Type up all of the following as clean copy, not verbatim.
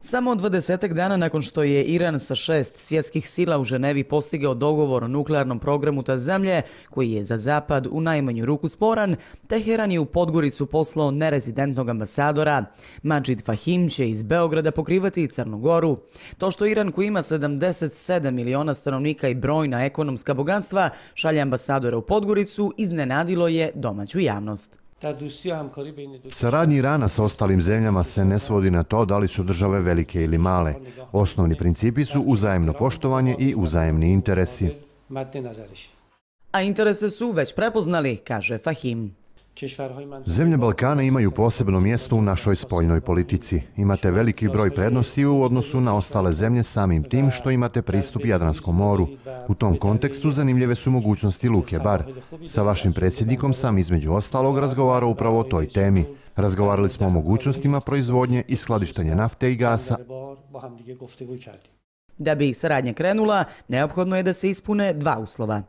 Samo 20 dana nakon što je Iran sa 6 svjetskih sila u Ženevi postigao dogovor o nuklearnom programu ta zemlje, koji je za Zapad u najmanju ruku sporan, Teheran je u Podgoricu poslao nerezidentnog ambasadora. Madžid Fahim će iz Beograda pokrivati Crnu Goru. To što Iran, koji ima 77 miliona stanovnika i brojna ekonomska bogatstva, šalje ambasadora u Podgoricu, iznenadilo je domaću javnost. Saradnja Irana sa ostalim zemljama se ne svodi na to da li su države velike ili male. Osnovni principi su uzajemno poštovanje i uzajemni interesi. A interese su već prepoznali, kaže Fahim. Zemlje Balkana imaju posebno mjesto u našoj spoljnoj politici. Imate veliki broj prednosti u odnosu na ostale zemlje samim tim što imate pristup Jadranskom moru. U tom kontekstu zanimljive su mogućnosti luke Bar. Sa vašim predsjednikom sam između ostalog razgovarao upravo o toj temi. Razgovarali smo o mogućnostima proizvodnje i skladištenja nafte i gasa. Da bi saradnja krenula, neophodno je da se ispune dva uslova.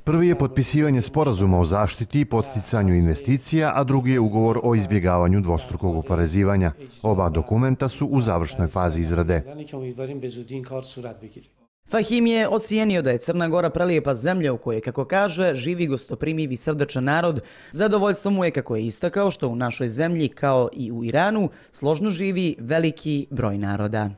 Prvi je potpisivanje sporazuma o zaštiti i podsticanju investicija, a drugi je ugovor o izbjegavanju dvostrukog oporezivanja. Oba dokumenta su u završnoj fazi izrade. Fahim je ocijenio da je Crna Gora prelijepa zemlja u kojoj, kako kaže, živi gostoprimiv i srdačan narod. Zadovoljstvo mu je, kako je istakao, što u našoj zemlji, kao i u Iranu, složno živi veliki broj naroda.